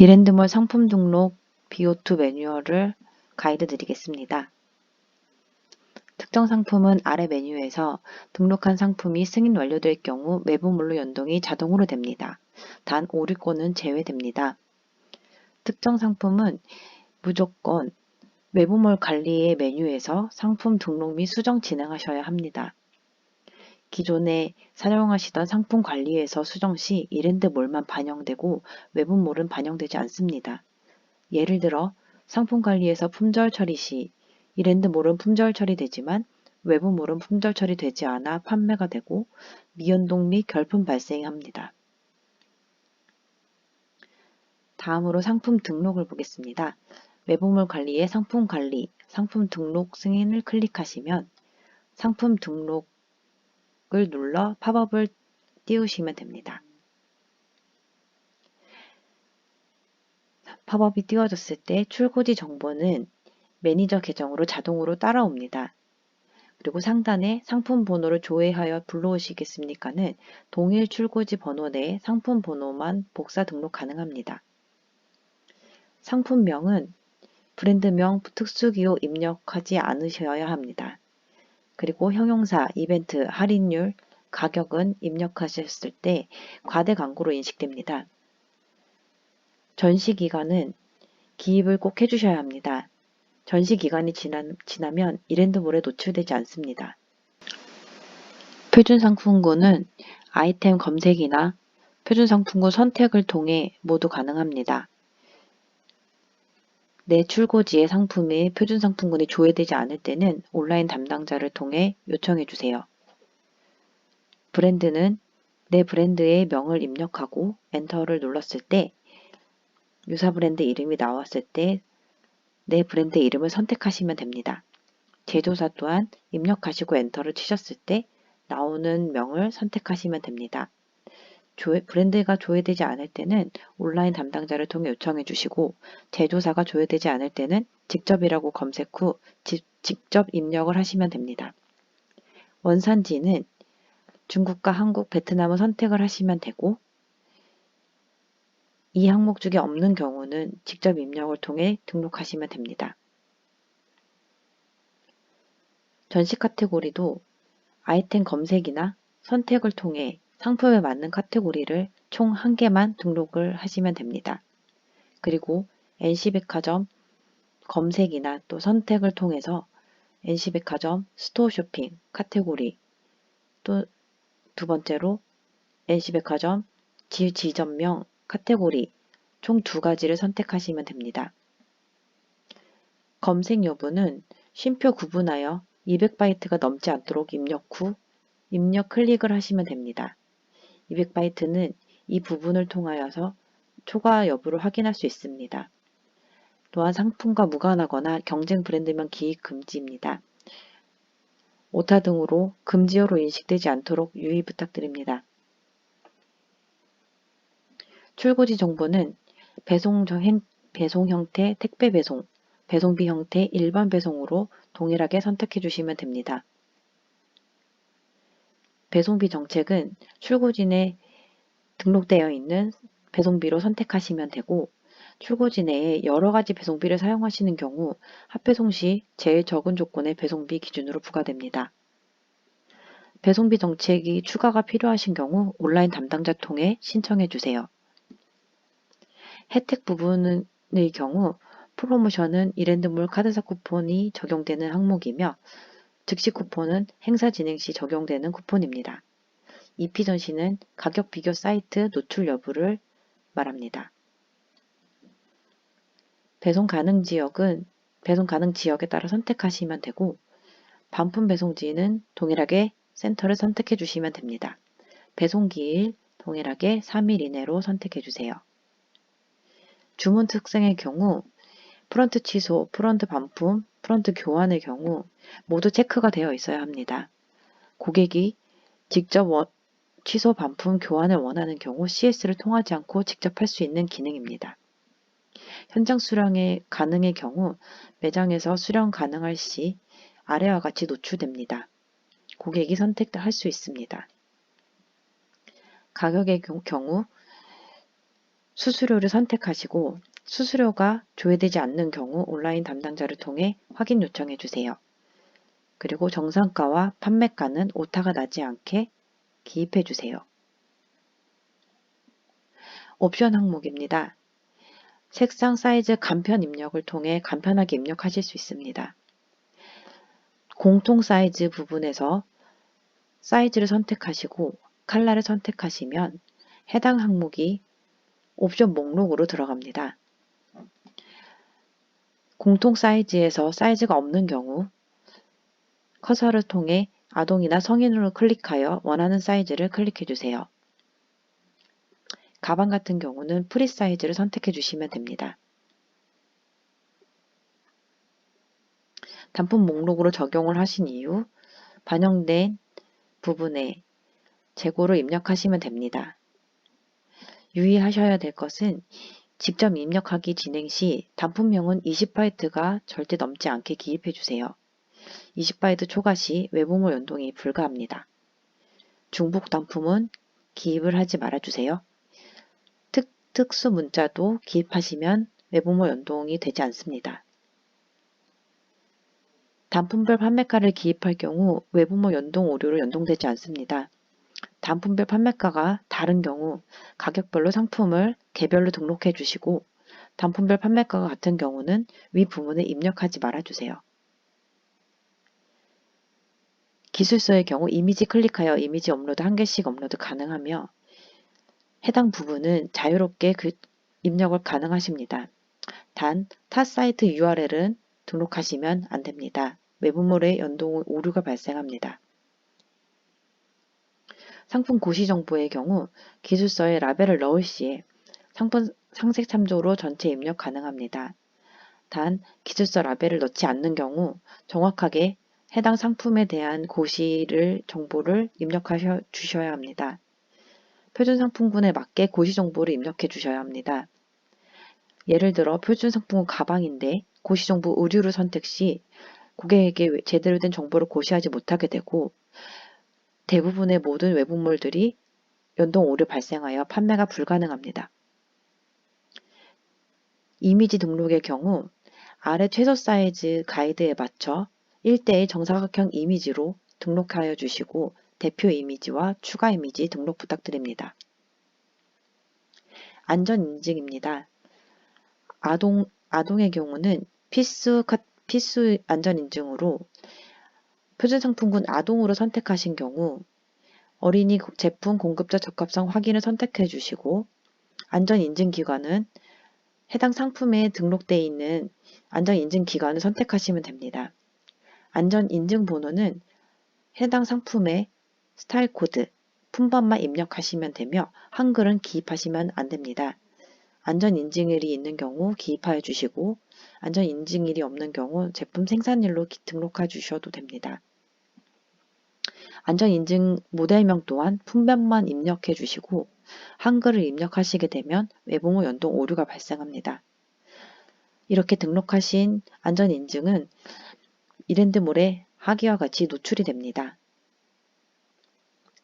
이랜드몰 상품 등록 BO2 매뉴얼을 가이드 드리겠습니다. 특정 상품은 아래 메뉴에서 등록한 상품이 승인 완료될 경우 외부몰로 연동이 자동으로 됩니다. 단 오류권은 제외됩니다. 특정 상품은 무조건 외부몰 관리의 메뉴에서 상품 등록 및 수정 진행하셔야 합니다. 기존에 사용하시던 상품 관리에서 수정 시 이랜드몰만 반영되고 외부몰은 반영되지 않습니다. 예를 들어 상품 관리에서 품절 처리 시 이랜드몰은 품절 처리되지만 외부몰은 품절 처리되지 않아 판매가 되고 미연동 및 결품 발생합니다. 다음으로 상품 등록을 보겠습니다. 외부몰 관리의 상품 관리, 상품 등록 승인을 클릭하시면 상품 등록을 눌러 팝업을 띄우시면 됩니다. 팝업이 띄워졌을 때 출고지 정보는 매니저 계정으로 자동으로 따라옵니다. 그리고 상단에 상품 번호를 조회하여 불러오시겠습니까는 동일 출고지 번호 내에 상품 번호만 복사 등록 가능합니다. 상품명은 브랜드명 특수기호 입력하지 않으셔야 합니다. 그리고 형용사, 이벤트, 할인율, 가격은 입력하셨을 때 과대 광고로 인식됩니다. 전시기간은 기입을 꼭 해주셔야 합니다. 전시기간이 지나면 이랜드몰에 노출되지 않습니다. 표준상품군은 아이템 검색이나 표준상품군 선택을 통해 모두 가능합니다. 내 출고지의 상품이 표준상품군이 조회되지 않을 때는 온라인 담당자를 통해 요청해 주세요. 브랜드는 내 브랜드의 명을 입력하고 엔터를 눌렀을 때 유사 브랜드 이름이 나왔을 때 내 브랜드 이름을 선택하시면 됩니다. 제조사 또한 입력하시고 엔터를 치셨을 때 나오는 명을 선택하시면 됩니다. 브랜드가 조회되지 않을 때는 온라인 담당자를 통해 요청해 주시고 제조사가 조회되지 않을 때는 직접이라고 검색 후 직접 입력을 하시면 됩니다. 원산지는 중국과 한국, 베트남을 선택을 하시면 되고 이 항목 중에 없는 경우는 직접 입력을 통해 등록하시면 됩니다. 전시 카테고리도 아이템 검색이나 선택을 통해 상품에 맞는 카테고리를 총 1개만 등록을 하시면 됩니다. 그리고 NC백화점 검색이나 또 선택을 통해서 NC백화점 스토어 쇼핑 카테고리 또 두 번째로 NC백화점 지점명 카테고리 총 2가지를 선택하시면 됩니다. 검색 여부는 쉼표 구분하여 200바이트가 넘지 않도록 입력 후 입력 클릭을 하시면 됩니다. 200바이트는 이 부분을 통하여서 초과 여부를 확인할 수 있습니다. 또한 상품과 무관하거나 경쟁 브랜드명 기입 금지입니다. 오타 등으로 금지어로 인식되지 않도록 유의 부탁드립니다. 출고지 정보는 배송 형태 택배 배송, 배송비 형태 일반 배송으로 동일하게 선택해 주시면 됩니다. 배송비 정책은 출고지 내 등록되어 있는 배송비로 선택하시면 되고 출고지 내에 여러 가지 배송비를 사용하시는 경우 합배송 시 제일 적은 조건의 배송비 기준으로 부과됩니다. 배송비 정책이 추가가 필요하신 경우 온라인 담당자 통해 신청해 주세요. 혜택 부분의 경우 프로모션은 이랜드몰 카드사 쿠폰이 적용되는 항목이며 즉시 쿠폰은 행사 진행 시 적용되는 쿠폰입니다. EP 전시는 가격 비교 사이트 노출 여부를 말합니다. 배송 가능 지역은 배송 가능 지역에 따라 선택하시면 되고 반품 배송지는 동일하게 센터를 선택해 주시면 됩니다. 배송기일 동일하게 3일 이내로 선택해 주세요. 주문 특성의 경우 프런트 취소, 프런트 반품, 프런트 교환의 경우 모두 체크가 되어 있어야 합니다. 고객이 직접 취소, 반품, 교환을 원하는 경우 CS를 통하지 않고 직접 할 수 있는 기능입니다. 현장 수령의 가능의 경우 매장에서 수령 가능할 시 아래와 같이 노출됩니다. 고객이 선택할 수 있습니다. 가격의 경우 수수료를 선택하시고 수수료가 조회되지 않는 경우 온라인 담당자를 통해 확인 요청해 주세요. 그리고 정상가와 판매가는 오타가 나지 않게 기입해 주세요. 옵션 항목입니다. 색상, 사이즈, 간편 입력을 통해 간편하게 입력하실 수 있습니다. 공통 사이즈 부분에서 사이즈를 선택하시고 컬러를 선택하시면 해당 항목이 옵션 목록으로 들어갑니다. 공통 사이즈에서 사이즈가 없는 경우 커서를 통해 아동이나 성인으로 클릭하여 원하는 사이즈를 클릭해 주세요. 가방 같은 경우는 프리 사이즈를 선택해 주시면 됩니다. 단품 목록으로 적용을 하신 이후 반영된 부분에 재고를 입력하시면 됩니다. 유의하셔야 될 것은 직접 입력하기 진행 시 단품명은 20바이트가 절대 넘지 않게 기입해 주세요. 20바이트 초과 시 외부모 연동이 불가합니다. 중복 단품은 기입을 하지 말아주세요. 특수 문자도 기입하시면 외부모 연동이 되지 않습니다. 단품별 판매가를 기입할 경우 외부모 연동 오류로 연동되지 않습니다. 단품별 판매가가 다른 경우 가격별로 상품을 개별로 등록해 주시고 단품별 판매가가 같은 경우는 위 부분에 입력하지 말아주세요. 기술서의 경우 이미지 클릭하여 이미지 업로드 1개씩 업로드 가능하며 해당 부분은 자유롭게 입력을 가능하십니다. 단, 타 사이트 URL은 등록하시면 안됩니다. 외부물의 연동 오류가 발생합니다. 상품 고시 정보의 경우 기술서에 라벨을 넣을 시에 상품 상색 참조로 전체 입력 가능합니다. 단, 기술서 라벨을 넣지 않는 경우 정확하게 해당 상품에 대한 정보를 입력하셔 주셔야 합니다. 표준 상품군에 맞게 고시 정보를 입력해 주셔야 합니다. 예를 들어 표준 상품은 가방인데 고시 정보 의류를 선택 시 고객에게 제대로 된 정보를 고시하지 못하게 되고 대부분의 모든 외부물들이 연동 오류 발생하여 판매가 불가능합니다. 이미지 등록의 경우 아래 최소 사이즈 가이드에 맞춰 1:1 정사각형 이미지로 등록하여 주시고 대표 이미지와 추가 이미지 등록 부탁드립니다. 안전 인증입니다. 아동의 경우는 필수 안전 인증으로 표준 상품군 아동으로 선택하신 경우 어린이 제품 공급자 적합성 확인을 선택해 주시고 안전 인증 기관은 해당 상품에 등록되어 있는 안전 인증 기관을 선택하시면 됩니다. 안전 인증 번호는 해당 상품의 스타일 코드, 품번만 입력하시면 되며 한글은 기입하시면 안 됩니다. 안전 인증일이 있는 경우 기입하여 주시고 안전 인증일이 없는 경우 제품 생산일로 등록해 주셔도 됩니다. 안전 인증 모델명 또한 품번만 입력해 주시고 한글을 입력하시게 되면 외부모 연동 오류가 발생합니다. 이렇게 등록하신 안전 인증은 이랜드몰에 하기와 같이 노출이 됩니다.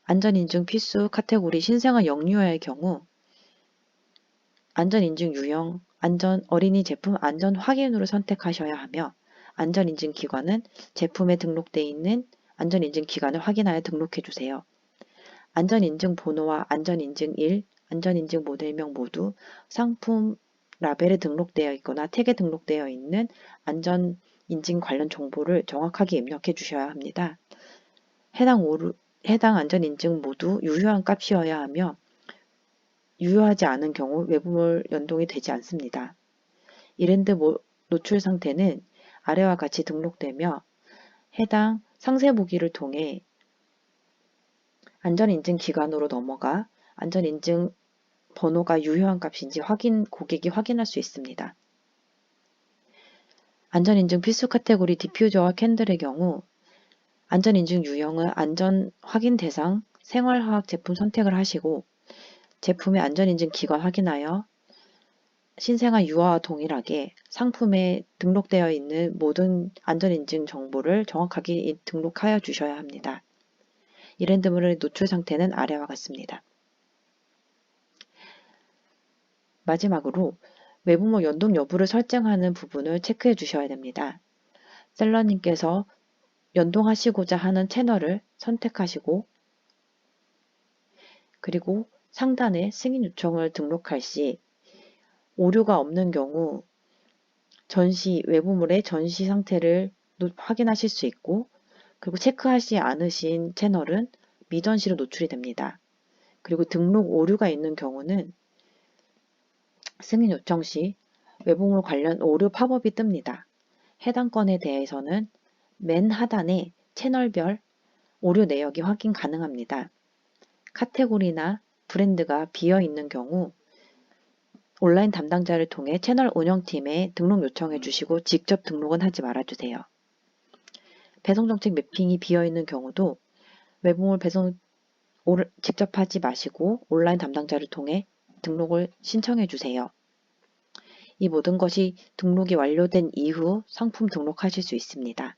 안전인증 필수 카테고리 신생아 영유아의 경우 안전인증 유형, 어린이 제품 안전 확인으로 선택하셔야 하며 안전인증 기관은 제품에 등록되어 있는 안전인증 기관을 확인하여 등록해 주세요. 안전인증 번호와 안전인증일, 안전인증 모델명 모두 상품 라벨에 등록되어 있거나 택에 등록되어 있는 안전인증 관련 정보를 정확하게 입력해 주셔야 합니다. 해당 안전인증 모두 유효한 값이어야 하며 유효하지 않은 경우 외부물 연동이 되지 않습니다. 이랜드 노출 상태는 아래와 같이 등록되며 해당 상세 보기를 통해 안전인증 기관으로 넘어가 안전인증 번호가 유효한 값인지 고객이 확인할 수 있습니다. 안전인증 필수 카테고리 디퓨저와 캔들의 경우 안전인증 유형은 안전 확인 대상 생활화학 제품 선택을 하시고 제품의 안전인증 기관 확인하여 신생아 유아와 동일하게 상품에 등록되어 있는 모든 안전인증 정보를 정확하게 등록하여 주셔야 합니다. 이랜드몰의 노출 상태는 아래와 같습니다. 마지막으로 외부모 연동 여부를 설정하는 부분을 체크해 주셔야 됩니다. 셀러님께서 연동하시고자 하는 채널을 선택하시고 그리고 상단에 승인 요청을 등록할 시 오류가 없는 경우 외부물의 전시 상태를 확인하실 수 있고 그리고 체크하지 않으신 채널은 미전시로 노출이 됩니다. 그리고 등록 오류가 있는 경우는 승인 요청 시 외부물 관련 오류 팝업이 뜹니다. 해당 건에 대해서는 맨 하단에 채널별 오류 내역이 확인 가능합니다. 카테고리나 브랜드가 비어 있는 경우 온라인 담당자를 통해 채널 운영팀에 등록 요청해 주시고 직접 등록은 하지 말아주세요. 배송정책 매핑이 비어있는 경우도 외부물 배송 직접 하지 마시고 온라인 담당자를 통해 등록을 신청해 주세요. 이 모든 것이 등록이 완료된 이후 상품 등록하실 수 있습니다.